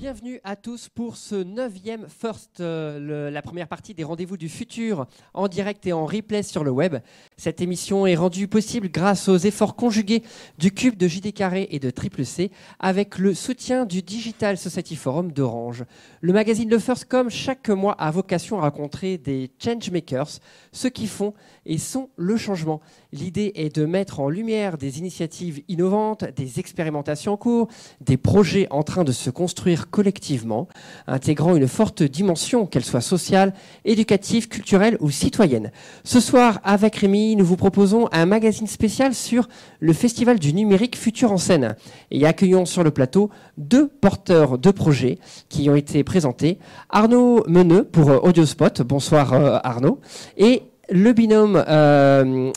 Bienvenue à tous pour ce 9e First, la première partie des Rendez-vous du futur en direct et en replay sur le web. Cette émission est rendue possible grâce aux efforts conjugués du Cube, de JD Carré et de Triple C avec le soutien du Digital Society Forum d'Orange. Le magazine Le First, comme chaque mois, a vocation à rencontrer des changemakers, ceux qui font et sont le changement. L'idée est de mettre en lumière des initiatives innovantes, des expérimentations en cours, des projets en train de se construire collectivement, intégrant une forte dimension, qu'elle soit sociale, éducative, culturelle ou citoyenne. Ce soir, avec Rémi, nous vous proposons un magazine spécial sur le Festival du numérique Futur en scène. Et accueillons sur le plateau deux porteurs de projets qui ont été présentés. Arnaud Meneux pour Audiospot. Bonsoir Arnaud. Et le binôme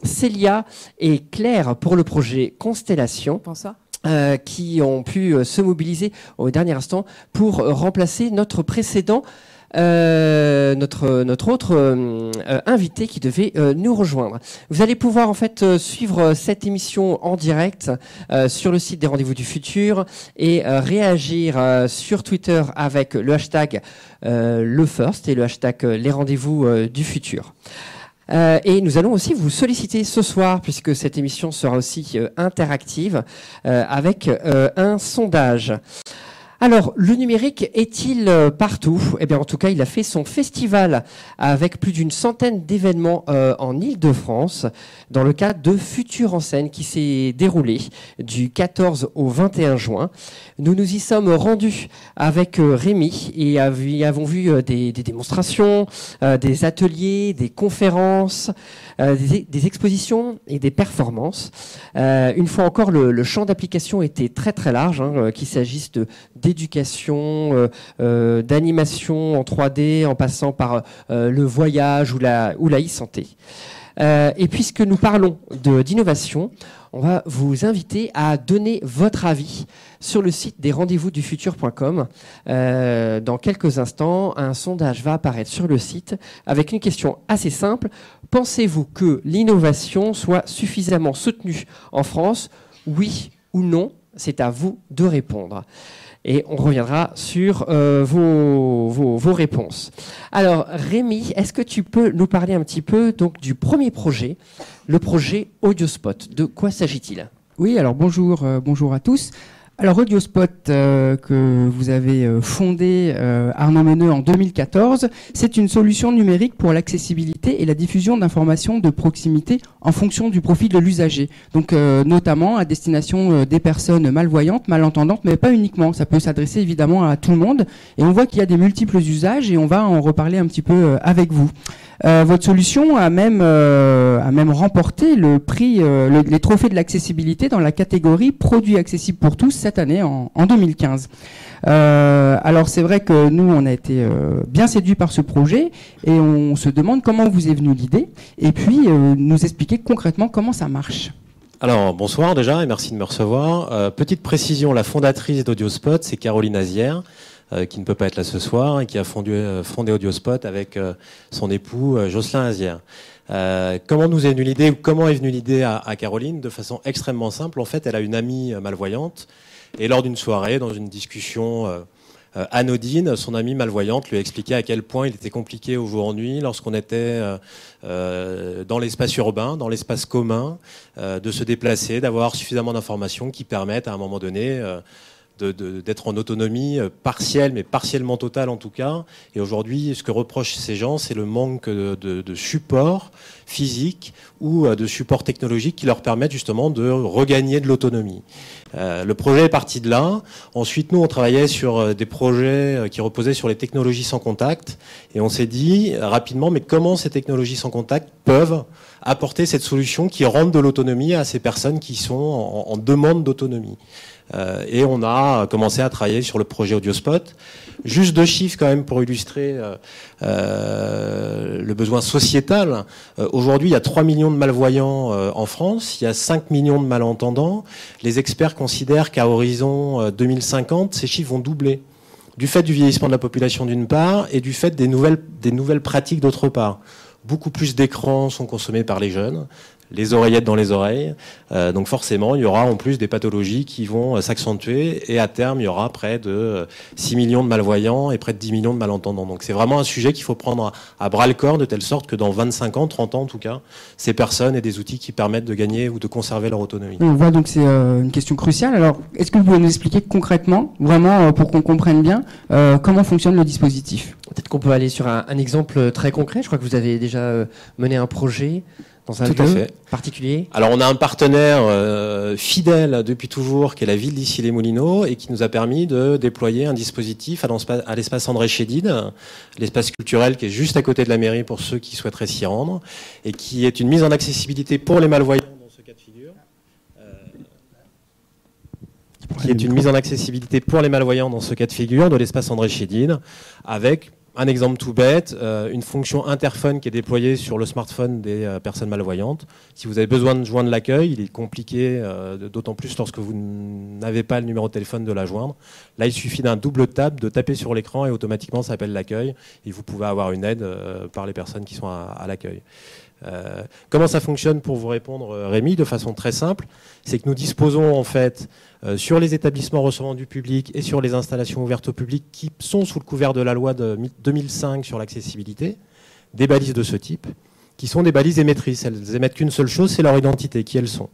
Célia et Claire pour le projet Constellation. Bonsoir. Qui ont pu se mobiliser au dernier instant pour remplacer notre précédent, notre autre invité qui devait nous rejoindre. Vous allez pouvoir en fait suivre cette émission en direct sur le site des Rendez-vous du Futur et réagir sur Twitter avec le hashtag LeFirst et le hashtag les Rendez-vous du Futur. Et nous allons aussi vous solliciter ce soir, puisque cette émission sera aussi interactive, avec un sondage. Alors, le numérique est-il partout ? Eh bien, en tout cas, il a fait son festival avec plus d'une centaine d'événements en Île-de-France, dans le cadre de Futur en scène, qui s'est déroulé du 14 au 21 juin. Nous nous y sommes rendus avec Rémi et y avons vu des démonstrations, des ateliers, des conférences, des expositions et des performances. Une fois encore, le champ d'application était très très large, qu'il s'agisse d'éducation, d'animation en 3D, en passant par le voyage ou la e-santé. Et puisque nous parlons d'innovation, on va vous inviter à donner votre avis sur le site des rendez-vous-du-futur.com. Dans quelques instants, un sondage va apparaître sur le site avec une question assez simple. Pensez-vous que l'innovation soit suffisamment soutenue en France ? Oui ou non ? C'est à vous de répondre. Et on reviendra sur vos réponses. Alors, Rémi, est-ce que tu peux nous parler un petit peu donc, du premier projet, le projet Audiospot ? De quoi s'agit-il ? Oui, alors bonjour à tous. Alors Audiospot, que vous avez fondé Arnaud Meneux en 2014, c'est une solution numérique pour l'accessibilité et la diffusion d'informations de proximité en fonction du profil de l'usager. Donc notamment à destination des personnes malvoyantes, malentendantes, mais pas uniquement. Ça peut s'adresser évidemment à tout le monde. Et on voit qu'il y a des multiples usages et on va en reparler un petit peu avec vous. Votre solution a même remporté le prix, les trophées de l'accessibilité dans la catégorie produits accessibles pour tous cette année en 2015. Alors c'est vrai que nous on a été bien séduits par ce projet et on se demande comment vous est venue l'idée et puis nous expliquer concrètement comment ça marche. Alors bonsoir déjà et merci de me recevoir. Petite précision, la fondatrice d'Audiospot c'est Caroline Azière. Qui ne peut pas être là ce soir et qui a fondé Audiospot avec son époux Jocelyn Azière. Comment nous est venue l'idée, ou comment est venue l'idée à Caroline ? De façon extrêmement simple. En fait, elle a une amie malvoyante et lors d'une soirée, dans une discussion anodine, son amie malvoyante lui a expliqué à quel point il était compliqué au jour en nuit lorsqu'on était dans l'espace urbain, dans l'espace commun, de se déplacer, d'avoir suffisamment d'informations qui permettent à un moment donné d'être en autonomie partielle, mais partiellement totale en tout cas. Et aujourd'hui, ce que reprochent ces gens, c'est le manque de support physique ou de support technologique qui leur permettent justement de regagner de l'autonomie. Le projet est parti de là. Ensuite, nous, on travaillait sur des projets qui reposaient sur les technologies sans contact. Et on s'est dit rapidement, mais comment ces technologies sans contact peuvent apporter cette solution qui rende de l'autonomie à ces personnes qui sont en demande d'autonomie. Et on a commencé à travailler sur le projet Audiospot. Juste 2 chiffres quand même pour illustrer le besoin sociétal. Aujourd'hui, il y a 3 millions de malvoyants en France, il y a 5 millions de malentendants. Les experts considèrent qu'à horizon 2050, ces chiffres vont doubler. Du fait du vieillissement de la population d'une part et du fait des nouvelles pratiques d'autre part. beaucoup plus d'écrans sont consommés par les jeunes, les oreillettes dans les oreilles. Donc forcément, il y aura en plus des pathologies qui vont s'accentuer et à terme, il y aura près de 6 millions de malvoyants et près de 10 millions de malentendants. Donc c'est vraiment un sujet qu'il faut prendre à bras le corps de telle sorte que dans 25 ans, 30 ans en tout cas, ces personnes aient des outils qui permettent de gagner ou de conserver leur autonomie. On voit donc c'est une question cruciale. Alors, est-ce que vous pouvez nous expliquer concrètement, vraiment pour qu'on comprenne bien, comment fonctionne le dispositif ? Peut-être qu'on peut aller sur un exemple très concret. Je crois que vous avez déjà mené un projet dans un Tout à lieu fait. particulier. Alors on a un partenaire fidèle depuis toujours, qui est la ville d'Issy-les-Moulineaux, et qui nous a permis de déployer un dispositif à l'espace André Chédid, l'espace culturel qui est juste à côté de la mairie pour ceux qui souhaiteraient s'y rendre, et qui est une mise en accessibilité pour les malvoyants dans ce cas de figure. Qui est une mise en accessibilité pour les malvoyants dans ce cas de figure de l'espace André Chédid, avec un exemple tout bête, une fonction interphone qui est déployée sur le smartphone des personnes malvoyantes. Si vous avez besoin de joindre l'accueil, il est compliqué, d'autant plus lorsque vous n'avez pas le numéro de téléphone de la joindre. Là, il suffit d'un double tap, de taper sur l'écran et automatiquement ça appelle l'accueil. Et vous pouvez avoir une aide par les personnes qui sont à l'accueil. Comment ça fonctionne pour vous répondre, Rémi, de façon très simple, c'est que nous disposons en fait sur les établissements recevant du public et sur les installations ouvertes au public qui sont sous le couvert de la loi de 2005 sur l'accessibilité, des balises de ce type, qui sont des balises émettrices. Elles émettent qu'une seule chose, c'est leur identité, qui elles sont.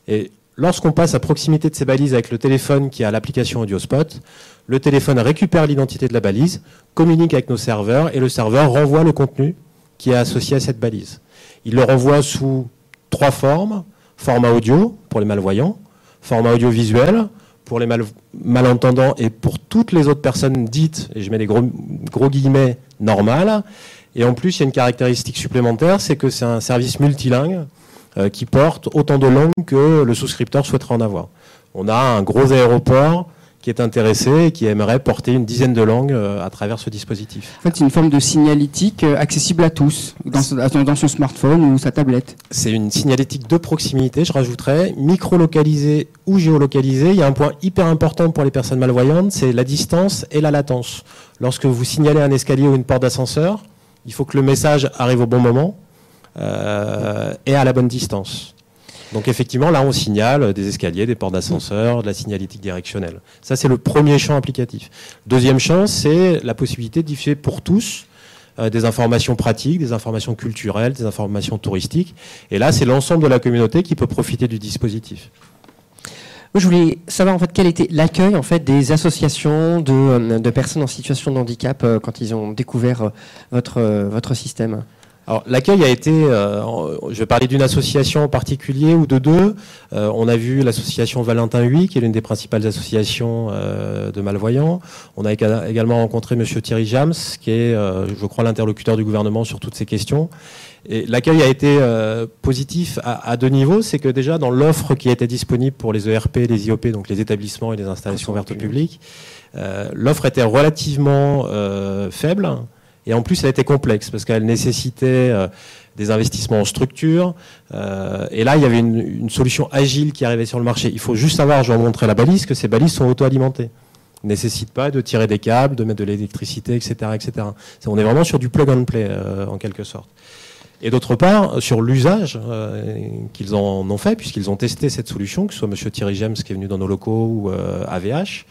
Et lorsqu'on passe à proximité de ces balises avec le téléphone qui a l'application AudioSpot, le téléphone récupère l'identité de la balise, communique avec nos serveurs et le serveur renvoie le contenu qui est associé à cette balise. Il le renvoie sous 3 formes: format audio pour les malvoyants, format audiovisuel pour les malentendants et pour toutes les autres personnes dites, et je mets des gros guillemets, normales. Et en plus, il y a une caractéristique supplémentaire, c'est que c'est un service multilingue qui porte autant de langues que le souscripteur souhaiterait en avoir. On a un gros aéroport qui est intéressé et qui aimerait porter une dizaine de langues à travers ce dispositif. En fait, c'est une forme de signalétique accessible à tous, dans son smartphone ou sa tablette. C'est une signalétique de proximité, je rajouterais, micro-localisée ou géolocalisée. Il y a un point hyper important pour les personnes malvoyantes, c'est la distance et la latence. Lorsque vous signalez un escalier ou une porte d'ascenseur, il faut que le message arrive au bon moment et à la bonne distance. Donc effectivement, là, on signale des escaliers, des portes d'ascenseur, de la signalétique directionnelle. Ça, c'est le premier champ applicatif. Deuxième champ, c'est la possibilité de diffuser pour tous des informations pratiques, des informations culturelles, des informations touristiques. Et là, c'est l'ensemble de la communauté qui peut profiter du dispositif. Moi, je voulais savoir en fait quel était l'accueil en fait des associations de personnes en situation de handicap quand ils ont découvert votre système. Alors l'accueil a été, je vais parler d'une association en particulier ou de deux. On a vu l'association Valentin Huy, qui est l'une des principales associations de malvoyants. On a également rencontré Monsieur Thierry Jams, qui est, je crois, l'interlocuteur du gouvernement sur toutes ces questions. Et l'accueil a été positif à 2 niveaux. C'est que déjà dans l'offre qui était disponible pour les ERP, les IOP, donc les établissements et les installations ouvertes au public, l'offre était relativement faible. Et en plus, elle était complexe parce qu'elle nécessitait des investissements en structure. Et là, il y avait une solution agile qui arrivait sur le marché. Il faut juste savoir, je vais vous montrer la balise, que ces balises sont auto-alimentées. Ne nécessitent pas de tirer des câbles, de mettre de l'électricité, etc., etc. On est vraiment sur du plug and play, en quelque sorte. Et d'autre part, sur l'usage qu'ils en ont fait, puisqu'ils ont testé cette solution, que ce soit M. Thierry Gems qui est venu dans nos locaux ou AVH,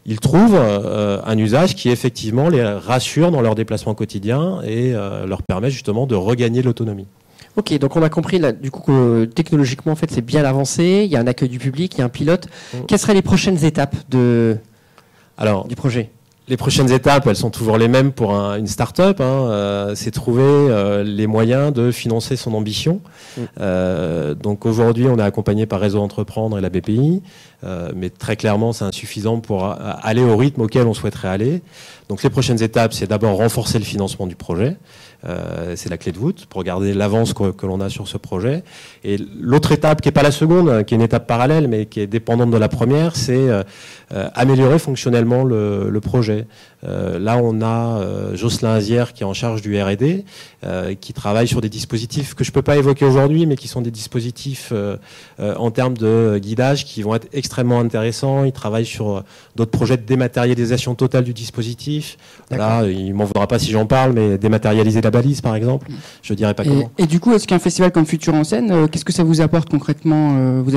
ils trouvent un usage qui effectivement les rassure dans leurs déplacements quotidiens et leur permet justement de regagner l'autonomie. Ok, donc on a compris là, du coup que technologiquement en fait c'est bien avancé, il y a un accueil du public, il y a un pilote. Quelles seraient les prochaines étapes du projet ? Les prochaines étapes, elles sont toujours les mêmes pour une start-up. C'est trouver les moyens de financer son ambition. Donc aujourd'hui, on est accompagné par Réseau Entreprendre et la BPI, mais très clairement, c'est insuffisant pour aller au rythme auquel on souhaiterait aller. Donc les prochaines étapes, c'est d'abord renforcer le financement du projet. C'est la clé de voûte pour garder l'avance que l'on a sur ce projet. Et l'autre étape, qui n'est pas la seconde, qui est une étape parallèle, mais qui est dépendante de la première, c'est améliorer fonctionnellement le projet. Là, on a Jocelyn Azière qui est en charge du R&D, qui travaille sur des dispositifs que je ne peux pas évoquer aujourd'hui, mais qui sont des dispositifs en termes de guidage qui vont être extrêmement intéressants. Il travaille sur d'autres projets de dématérialisation totale du dispositif. Là, il ne m'en voudra pas si j'en parle, mais dématérialiser la balise, par exemple. Je dirais pas comment. Et du coup, est-ce qu'un festival comme Futur en scène, qu'est-ce que ça vous apporte concrètement? Vous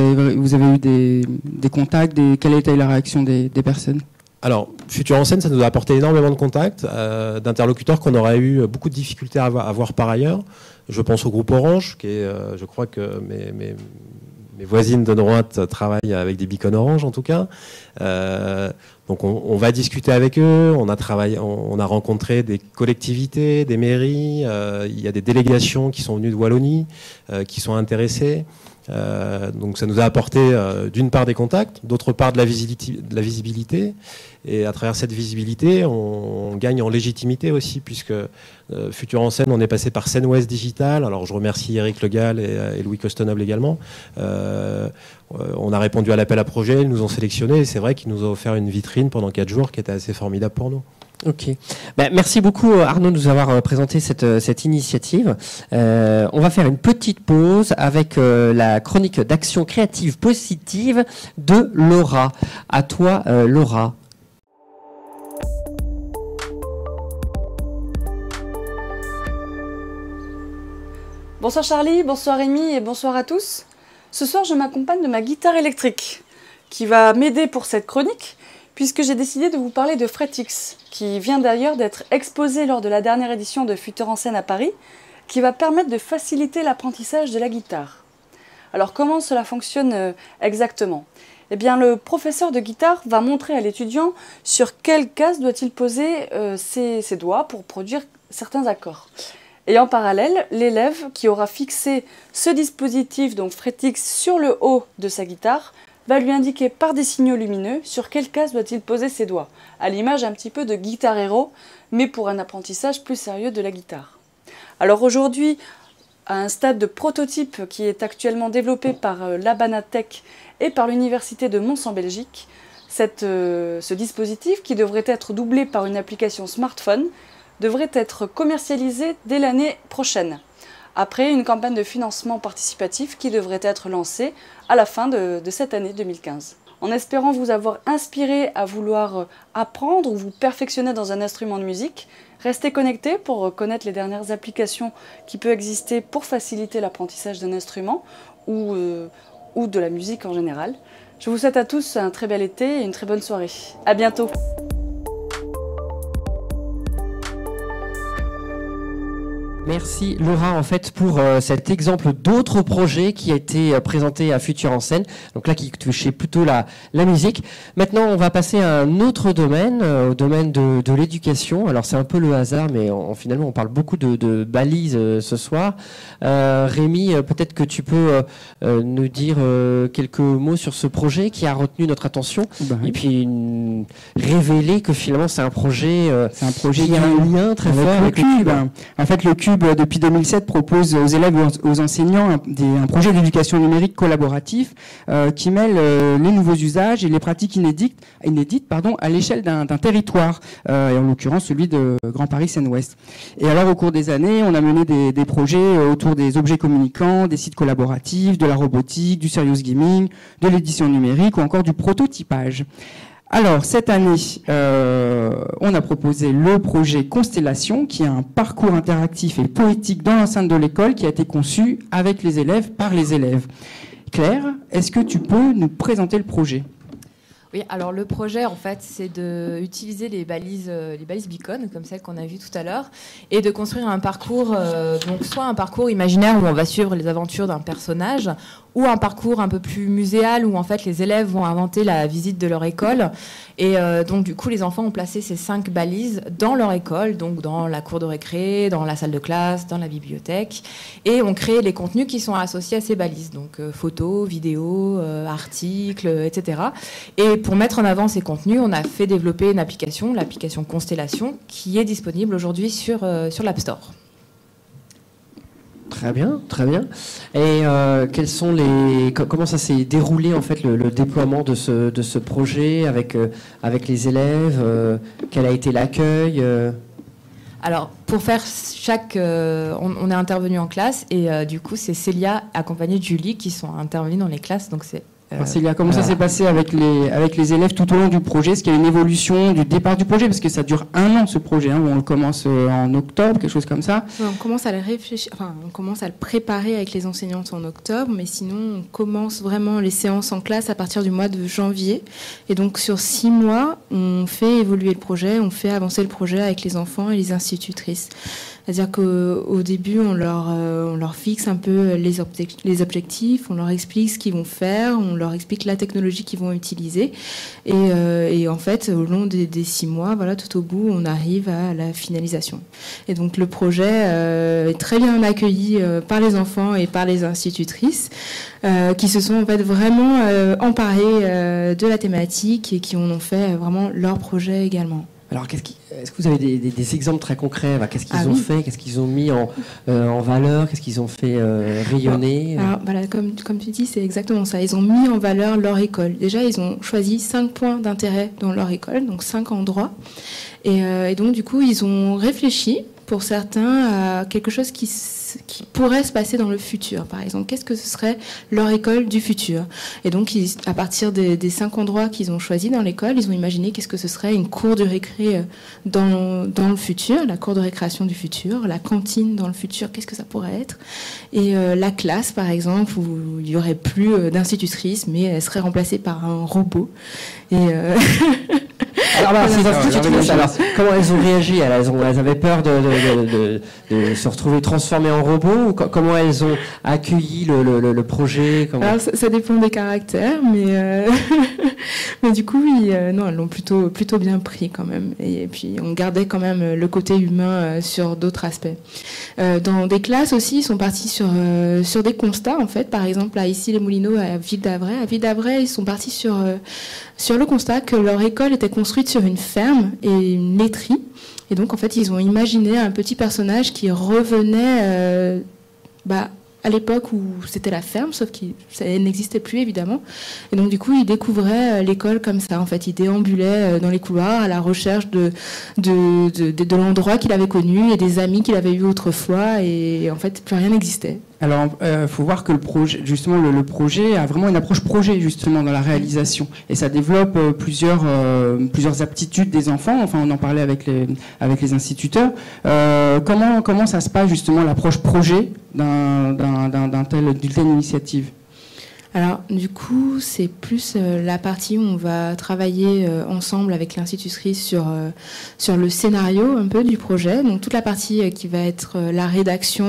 avez eu des contacts, quelle a été la réaction des personnes? Alors, Futur en scène, ça nous a apporté énormément de contacts, d'interlocuteurs qu'on aurait eu beaucoup de difficultés à avoir par ailleurs. Je pense au groupe Orange, qui est, je crois que mes voisines de droite travaillent avec des beacons Orange, en tout cas. Donc on va discuter avec eux, on a rencontré des collectivités, des mairies, il y a des délégations qui sont venues de Wallonie, qui sont intéressées. Donc ça nous a apporté d'une part des contacts, d'autre part de la visibilité. Et à travers cette visibilité, on gagne en légitimité aussi, puisque Futur en scène, on est passé par Scène Ouest Digital. Alors je remercie Eric Legal et Louis Costenoble également. On a répondu à l'appel à projet, ils nous ont sélectionnés, et c'est vrai qu'ils nous ont offert une vitrine pendant 4 jours qui était assez formidable pour nous. Ok. Merci beaucoup Arnaud de nous avoir présenté cette initiative. On va faire une petite pause avec la chronique d'action créative positive de Laura. À toi Laura. Bonsoir Charlie, bonsoir Rémi et bonsoir à tous. Ce soir je m'accompagne de ma guitare électrique qui va m'aider pour cette chronique, puisque j'ai décidé de vous parler de Fretix, qui vient d'ailleurs d'être exposé lors de la dernière édition de Futur en scène à Paris, qui va permettre de faciliter l'apprentissage de la guitare. Alors comment cela fonctionne exactement? Eh bien le professeur de guitare va montrer à l'étudiant sur quelle case doit-il poser ses doigts pour produire certains accords. Et en parallèle, l'élève qui aura fixé ce dispositif, donc Fretix, sur le haut de sa guitare, va lui indiquer par des signaux lumineux sur quelle case doit-il poser ses doigts, à l'image un petit peu de Guitar Hero, mais pour un apprentissage plus sérieux de la guitare. Alors aujourd'hui, à un stade de prototype qui est actuellement développé par l'Habana Tech et par l'Université de Mons en Belgique, ce dispositif, qui devrait être doublé par une application smartphone, devrait être commercialisé dès l'année prochaine, après une campagne de financement participatif qui devrait être lancée à la fin de cette année 2015. En espérant vous avoir inspiré à vouloir apprendre ou vous perfectionner dans un instrument de musique, restez connectés pour connaître les dernières applications qui peuvent exister pour faciliter l'apprentissage d'un instrument ou de la musique en général. Je vous souhaite à tous un très bel été et une très bonne soirée. À bientôt. Merci Laura en fait pour cet exemple d'autres projets qui a été présenté à Futur en scène, donc là qui touchait plutôt la musique. Maintenant on va passer à un autre domaine, au domaine de l'éducation. Alors c'est un peu le hasard, mais finalement on parle beaucoup de balises ce soir. Rémi, peut-être que tu peux nous dire quelques mots sur ce projet qui a retenu notre attention, et puis révéler que finalement c'est un projet qui a un lien très fort avec le cube. En fait le cube depuis 2007 propose aux élèves et aux enseignants un projet d'éducation numérique collaboratif qui mêle les nouveaux usages et les pratiques inédites à l'échelle d'un territoire, et en l'occurrence celui de Grand Paris Seine-Ouest. Et alors au cours des années, on a mené des projets autour des objets communicants, des sites collaboratifs, de la robotique, du serious gaming, de l'édition numérique ou encore du prototypage. Alors, cette année, on a proposé le projet Constellation, qui est un parcours interactif et poétique dans l'enceinte de l'école qui a été conçu avec les élèves, par les élèves. Claire, est-ce que tu peux nous présenter le projet ? Oui, alors le projet, en fait, c'est d'utiliser les balises beacon, comme celles qu'on a vues tout à l'heure, et de construire un parcours, donc soit un parcours imaginaire où on va suivre les aventures d'un personnage, ou un parcours un peu plus muséal où en fait les élèves vont inventer la visite de leur école. Et donc du coup les enfants ont placé ces 5 balises dans leur école, donc dans la cour de récré, dans la salle de classe, dans la bibliothèque, et ont créé les contenus qui sont associés à ces balises, donc photos, vidéos, articles, etc. Et pour mettre en avant ces contenus, on a fait développer une application, l'application Constellation, qui est disponible aujourd'hui sur l'App Store. Très bien, très bien. Et comment ça s'est déroulé en fait le déploiement de ce projet avec les élèves, quel a été l'accueil Alors, pour faire on est intervenu en classe et du coup, c'est Célia accompagnée de Julie qui sont intervenues dans les classes. Donc, c'est Célia, comment ça s'est passé avec les élèves tout au long du projet? Est-ce qu'il y a une évolution du départ du projet? Parce que ça dure 1 an, ce projet, hein, où on le commence en octobre, quelque chose comme ça. On commence à le réfléchir, on commence à le préparer avec les enseignantes en octobre, mais sinon on commence vraiment les séances en classe à partir du mois de janvier. Et donc sur 6 mois, on fait évoluer le projet, on fait avancer le projet avec les enfants et les institutrices. C'est-à-dire qu'au début, on leur fixe un peu les objectifs, on leur explique ce qu'ils vont faire, on leur explique la technologie qu'ils vont utiliser. Et en fait, au long des 6 mois, voilà, tout au bout, on arrive à la finalisation. Et donc le projet est très bien accueilli par les enfants et par les institutrices qui se sont en fait vraiment emparés de la thématique et qui en ont fait vraiment leur projet également. Alors, est-ce que vous avez des exemples très concrets? Qu'est-ce qu'ils ont fait? Qu'est-ce qu'ils ont mis en valeur? Qu'est-ce qu'ils ont fait rayonner? Alors, voilà, comme tu dis, c'est exactement ça. Ils ont mis en valeur leur école. Déjà, ils ont choisi 5 points d'intérêt dans leur école, donc 5 endroits. Et donc, du coup, ils ont réfléchi, pour certains, à quelque chose qui pourrait se passer dans le futur. Par exemple, qu'est-ce que ce serait leur école du futur? Et donc, à partir des 5 endroits qu'ils ont choisis dans l'école, ils ont imaginé qu'est-ce que ce serait une cour de récré dans le futur, la cour de récréation du futur, la cantine dans le futur, qu'est-ce que ça pourrait être? Et la classe, par exemple, où il n'y aurait plus d'institutrice, mais elle serait remplacée par un robot. Et Alors, comment elles ont réagi? Elles avaient peur de se retrouver transformées en robots, ou comment elles ont accueilli le projet? Alors, ça dépend des caractères, mais mais du coup, oui, non, elles l'ont plutôt bien pris quand même. Et puis, on gardait quand même le côté humain sur d'autres aspects. Dans des classes aussi, ils sont partis sur des constats, en fait. Par exemple, à Issy-les-Moulineaux, à Ville-d'Avray. À Ville-d'Avray, ils sont partis sur le constat que leur école était construite sur une ferme et une laiterie. Et donc, en fait, ils ont imaginé un petit personnage qui revenait à l'époque où c'était la ferme, sauf que ça n'existait plus, évidemment. Et donc, du coup, ils découvraient l'école comme ça. En fait, ils déambulaient dans les couloirs à la recherche de l'endroit qu'il avait connu et des amis qu'il avait eus autrefois. Et en fait, plus rien n'existait. Alors, faut voir que le projet, justement, le projet a vraiment une approche projet, justement, dans la réalisation. Et ça développe plusieurs aptitudes des enfants. Enfin, on en parlait avec les instituteurs. Comment ça se passe, justement, l'approche projet d'une telle initiative? Alors, du coup, c'est plus la partie où on va travailler ensemble avec l'institutrice sur le scénario un peu du projet. Donc, toute la partie qui va être la rédaction,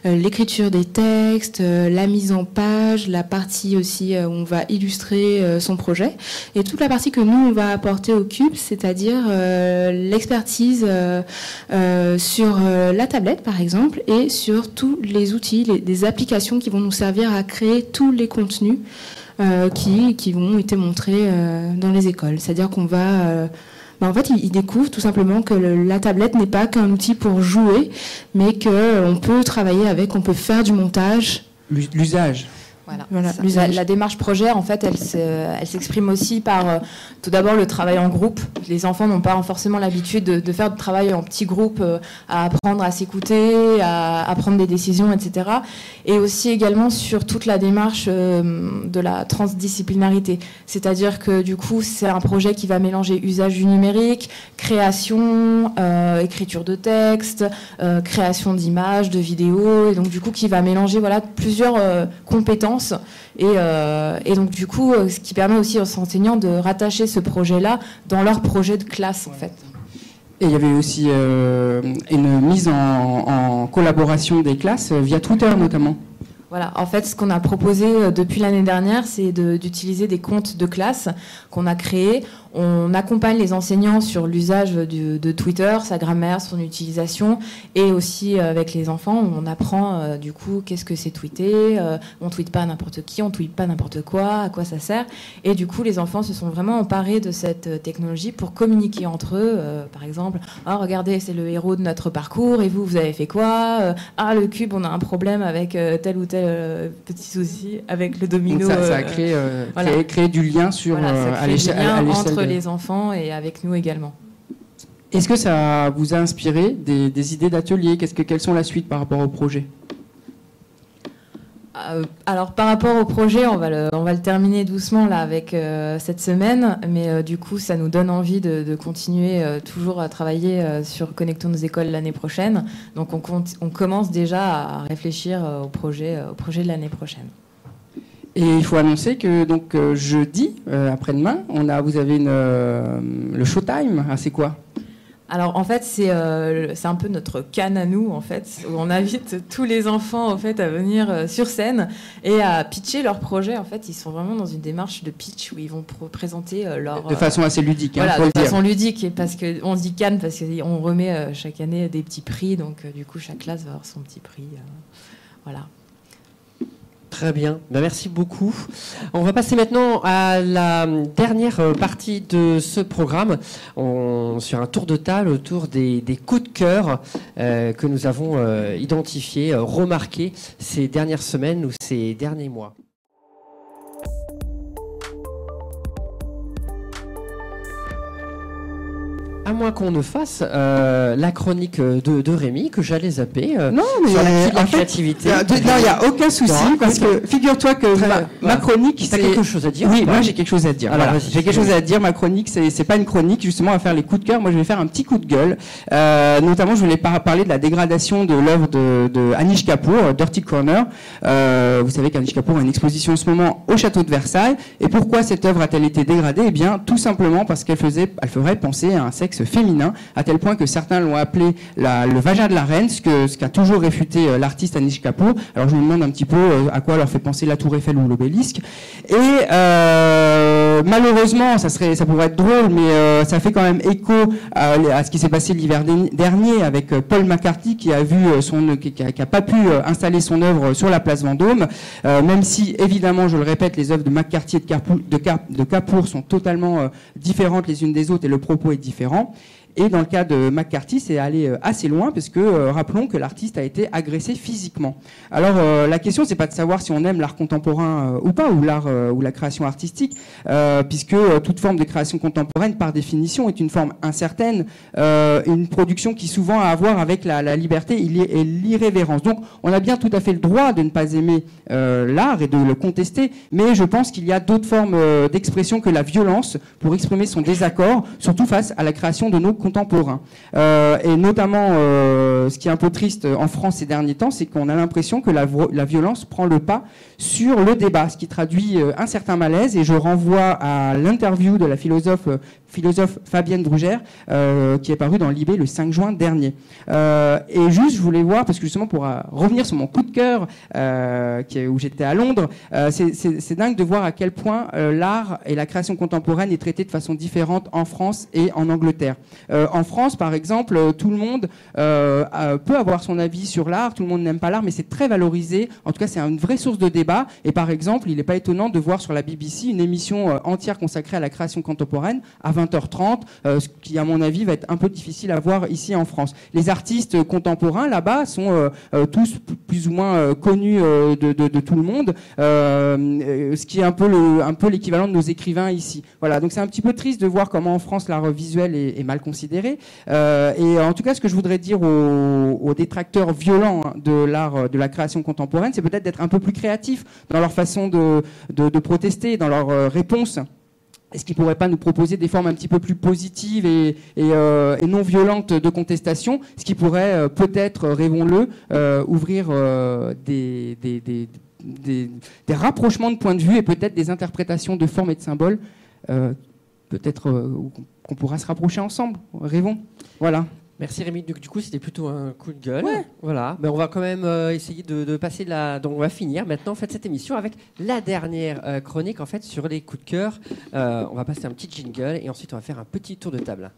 l'écriture des textes, la mise en page, la partie aussi où on va illustrer son projet. Et toute la partie que nous, on va apporter au Cube, c'est-à-dire l'expertise sur la tablette, par exemple, et sur tous les outils, des applications qui vont nous servir à créer tous les contenus qui vont être montrés dans les écoles. C'est-à-dire qu'on va... en fait, ils découvrent tout simplement que la tablette n'est pas qu'un outil pour jouer, mais qu'on peut travailler avec, on peut faire du montage. L'usage. Voilà. La démarche projet, en fait, elle s'exprime aussi par tout d'abord le travail en groupe. Les enfants n'ont pas forcément l'habitude de faire du travail en petits groupes, à apprendre à s'écouter, à prendre des décisions, etc. Et aussi également sur toute la démarche de la transdisciplinarité. C'est-à-dire que du coup, c'est un projet qui va mélanger usage du numérique, création, écriture de texte, création d'images, de vidéos, et donc du coup qui va mélanger plusieurs compétences. Et donc du coup, ce qui permet aussi aux enseignants de rattacher ce projet-là dans leur projet de classe, en fait. Et il y avait aussi une mise en collaboration des classes via Twitter notamment. Voilà, en fait, ce qu'on a proposé depuis l'année dernière, c'est d'utiliser des comptes de classe qu'on a créés. On accompagne les enseignants sur l'usage de Twitter, sa grammaire, son utilisation, et aussi avec les enfants, on apprend du coup qu'est-ce que c'est tweeter, on tweete pas n'importe qui, on tweete pas n'importe quoi, à quoi ça sert, et du coup les enfants se sont vraiment emparés de cette technologie pour communiquer entre eux, par exemple, regardez, c'est le héros de notre parcours, et vous avez fait quoi, le cube, on a un problème avec tel ou tel petit souci, avec le domino. Donc ça a créé du lien à l'échelle les enfants et avec nous également. Est-ce que ça vous a inspiré des idées d'atelier? Quelles sont la suite par rapport au projet? Alors par rapport au projet, on va le terminer doucement là avec cette semaine, mais du coup ça nous donne envie de continuer toujours à travailler sur Connectons nos écoles l'année prochaine. Donc on commence déjà à réfléchir au projet de l'année prochaine. Et il faut annoncer que donc jeudi, après-demain, vous avez le Showtime. Ah, c'est quoi ? Alors en fait c'est un peu notre canne à nous en fait, où on invite tous les enfants en fait à venir sur scène et à pitcher leur projet. En fait ils sont vraiment dans une démarche de pitch où ils vont présenter leur de façon assez ludique. Voilà, faut de le dire. façon ludique, et parce que on se dit canne parce qu'on remet chaque année des petits prix, donc du coup chaque classe va avoir son petit prix. Voilà. Très bien, merci beaucoup. On va passer maintenant à la dernière partie de ce programme, sur un tour de table autour des coups de cœur que nous avons identifiés, remarqués ces dernières semaines ou ces derniers mois. À moins qu'on ne fasse la chronique de Rémi, que j'allais zapper non, mais sur la en fait, créativité. Non, il n'y a aucun souci, parce que figure-toi que ma chronique... Tu as quelque chose à dire? Oui, moi j'ai quelque chose à dire. Alors, voilà. J'ai quelque chose à dire. Ma chronique, c'est pas une chronique, justement, à faire les coups de cœur. Moi, je vais faire un petit coup de gueule. Notamment, je voulais parler de la dégradation de l'œuvre de Anish Kapoor, Dirty Corner. Vous savez qu'Anish Kapoor a une exposition en ce moment au château de Versailles. Et pourquoi cette œuvre a-t-elle été dégradée? Eh bien, tout simplement parce qu'elle ferait penser à un sexe féminin, à tel point que certains l'ont appelé le vagin de la reine, ce qu'a toujours réfuté l'artiste Anish Kapoor. Alors je me demande un petit peu à quoi leur fait penser la Tour Eiffel ou l'obélisque. Et malheureusement, ça pourrait être drôle, mais ça fait quand même écho à ce qui s'est passé l'hiver dernier avec Paul McCartney, qui a pas pu installer son œuvre sur la place Vendôme, même si évidemment, je le répète, les œuvres de McCartney et de Kapoor sont totalement différentes les unes des autres et le propos est différent. Et dans le cas de McCarthy, c'est allé assez loin, parce que rappelons que l'artiste a été agressé physiquement. Alors la question, c'est pas de savoir si on aime l'art contemporain ou pas, ou l'art ou la création artistique, puisque toute forme de création contemporaine, par définition, est une forme incertaine, une production qui souvent a à voir avec la liberté et l'irrévérence. Donc on a bien tout à fait le droit de ne pas aimer l'art et de le contester, mais je pense qu'il y a d'autres formes d'expression que la violence pour exprimer son désaccord, surtout face à la création de nos contemporains. Et notamment, ce qui est un peu triste en France ces derniers temps, c'est qu'on a l'impression que la violence prend le pas sur le débat, ce qui traduit un certain malaise. Et je renvoie à l'interview de la philosophe Fabienne Brugère, qui est parue dans Libé le 5 juin dernier. Et juste, je voulais voir, parce que justement, pour revenir sur mon coup de cœur, où j'étais à Londres, c'est dingue de voir à quel point l'art et la création contemporaine est traité de façon différente en France et en Angleterre. En France, par exemple, tout le monde peut avoir son avis sur l'art, tout le monde n'aime pas l'art, mais c'est très valorisé. En tout cas, c'est une vraie source de débat. Et par exemple, il n'est pas étonnant de voir sur la BBC une émission entière consacrée à la création contemporaine à 20h30, ce qui, à mon avis, va être un peu difficile à voir ici en France. Les artistes contemporains, là-bas, sont tous plus ou moins connus de tout le monde, ce qui est un peu l'équivalent de nos écrivains ici. Voilà, donc c'est un petit peu triste de voir comment en France l'art visuel est mal considéré. Et en tout cas, ce que je voudrais dire aux détracteurs violents de l'art, de la création contemporaine, c'est peut-être d'être un peu plus créatifs dans leur façon de protester, dans leurs réponses. Est-ce qu'ils ne pourraient pas nous proposer des formes un petit peu plus positives et non violentes de contestation, ce qui pourrait peut-être, rêvons-le, ouvrir des rapprochements de points de vue et peut-être des interprétations de formes et de symboles, peut-être qu'on pourra se rapprocher ensemble. Rêvons. Voilà. Merci Rémi. Du coup, c'était plutôt un coup de gueule. Ouais. Voilà. Mais on va quand même essayer de passer Donc, on va finir maintenant cette émission avec la dernière chronique en fait sur les coups de cœur. On va passer un petit jingle et ensuite on va faire un petit tour de table.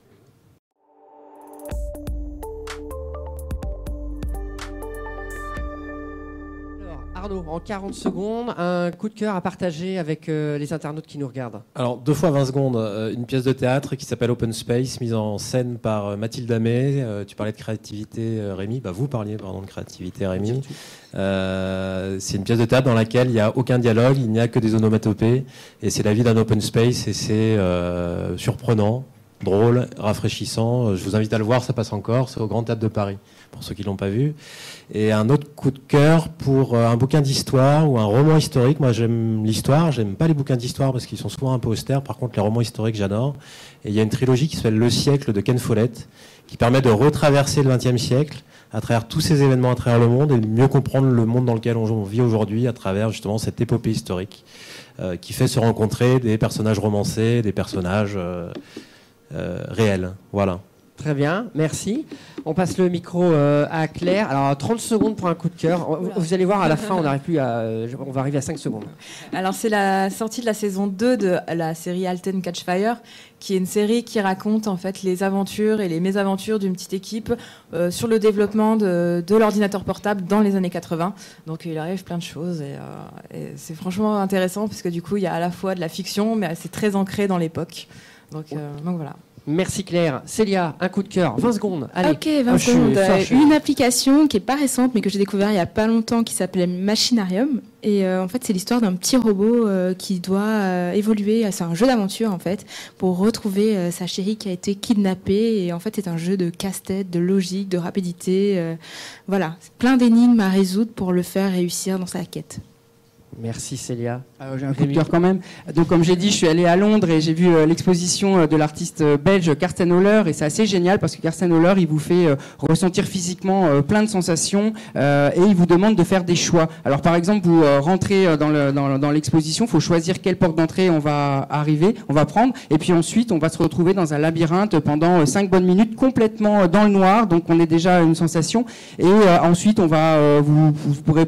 Arnaud, en 40 secondes, un coup de cœur à partager avec les internautes qui nous regardent. Alors, 2 fois 20 secondes, une pièce de théâtre qui s'appelle Open Space, mise en scène par Mathilde Amé. Tu parlais de créativité, Rémi. Vous parliez, de créativité, Rémi. C'est une pièce de théâtre dans laquelle il n'y a aucun dialogue, il n'y a que des onomatopées. Et c'est la vie d'un open space et c'est surprenant. drôle, rafraîchissant. Je vous invite à le voir, ça passe encore. C'est au Grand Théâtre de Paris, pour ceux qui ne l'ont pas vu. Et un autre coup de cœur pour un bouquin d'histoire ou un roman historique. Moi, j'aime l'histoire. J'aime pas les bouquins d'histoire parce qu'ils sont souvent un peu austères. Par contre, les romans historiques, j'adore. Et il y a une trilogie qui s'appelle Le siècle de Ken Follett, qui permet de retraverser le XXe siècle à travers tous ces événements à travers le monde et de mieux comprendre le monde dans lequel on vit aujourd'hui à travers justement cette épopée historique qui fait se rencontrer des personnages romancés, des personnages réels. Voilà. Très bien, merci. On passe le micro à Claire. Alors 30 secondes pour un coup de cœur. Vous allez voir, à la fin, on va arriver à 5 secondes. Alors c'est la sortie de la saison 2 de la série Alten Catch Fire, qui est une série qui raconte en fait les aventures et les mésaventures d'une petite équipe sur le développement de l'ordinateur portable dans les années 80. Donc il arrive plein de choses et c'est franchement intéressant parce que du coup il y a à la fois de la fiction mais c'est très ancré dans l'époque. Donc voilà. Merci Claire. Célia, un coup de cœur, 20 secondes. Allez. Ok, 20 secondes. Une application qui n'est pas récente, mais que j'ai découvert il n'y a pas longtemps, qui s'appelait Machinarium. Et en fait, c'est l'histoire d'un petit robot qui doit évoluer. C'est un jeu d'aventure, en fait, pour retrouver sa chérie qui a été kidnappée. Et en fait, c'est un jeu de casse-tête, de logique, de rapidité. Voilà, plein d'énigmes à résoudre pour le faire réussir dans sa quête. Merci Célia. J'ai un coup de cœur quand même. Donc comme j'ai dit, je suis allé à Londres et j'ai vu l'exposition de l'artiste belge Karsten Oller et c'est assez génial parce que Karsten Oller, il vous fait ressentir physiquement plein de sensations et il vous demande de faire des choix. Alors par exemple, vous rentrez dans l'exposition, il faut choisir quelle porte d'entrée on va prendre et puis ensuite on va se retrouver dans un labyrinthe pendant 5 bonnes minutes complètement dans le noir, donc on est déjà une sensation et ensuite on va vous pourrez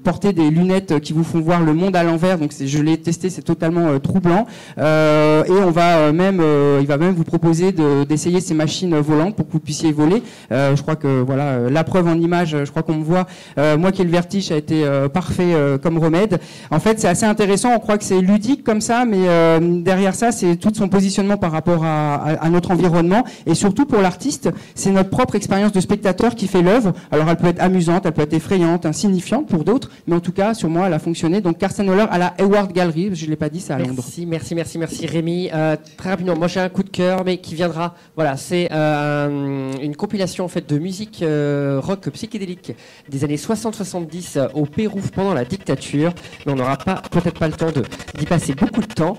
porter des lunettes qui vous font voir le monde à l'envers, donc je l'ai testé, c'est totalement troublant. Et on va il va même vous proposer d'essayer ces machines volantes pour que vous puissiez voler. Je crois que voilà, la preuve en image, je crois qu'on me voit. Moi qui ai le vertige, ça a été parfait comme remède. En fait, c'est assez intéressant. On croit que c'est ludique comme ça, mais derrière ça, c'est tout son positionnement par rapport à notre environnement et surtout pour l'artiste, c'est notre propre expérience de spectateur qui fait l'œuvre. Alors elle peut être amusante, elle peut être effrayante, insignifiante pour d'autres, mais en tout cas sur moi, elle a fonctionné. Donc Karsten Oller à la Hayward Gallery, je ne l'ai pas dit, c'est à Londres. Merci Rémi. Très rapidement, moi j'ai un coup de cœur, mais qui viendra. Voilà, c'est une compilation en fait de musique rock psychédélique des années 60-70 au Pérou pendant la dictature. Mais on n'aura peut-être pas le temps d'y passer beaucoup de temps.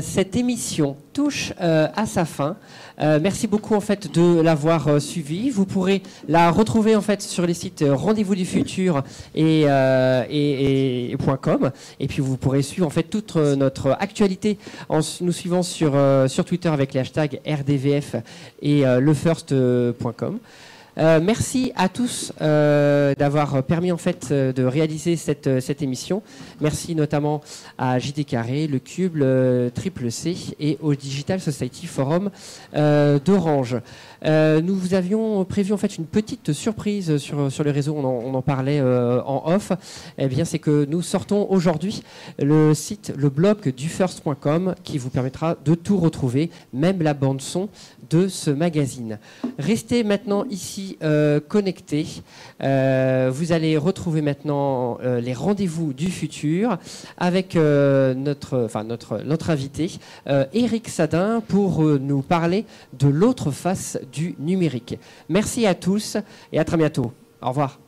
Cette émission touche à sa fin. Merci beaucoup en fait de l'avoir suivi. Vous pourrez la retrouver en fait sur les sites Rendez-vous du Futur et .com. Et puis vous pourrez suivre en fait toute notre actualité en nous suivant sur Twitter avec les hashtags RDVF et lefirst.com. Merci à tous d'avoir permis en fait de réaliser cette émission. Merci notamment à JT Carré, le Cube, le Triple C et au Digital Society Forum d'Orange. Nous vous avions prévu en fait une petite surprise sur les réseaux, on en parlait en off. Eh bien, c'est que nous sortons aujourd'hui le blog du first.com qui vous permettra de tout retrouver, même la bande son de ce magazine. Restez maintenant ici connectés. Vous allez retrouver maintenant les rendez-vous du futur avec notre invité Éric Sadin pour nous parler de l'autre face du numérique. Merci à tous et à très bientôt. Au revoir.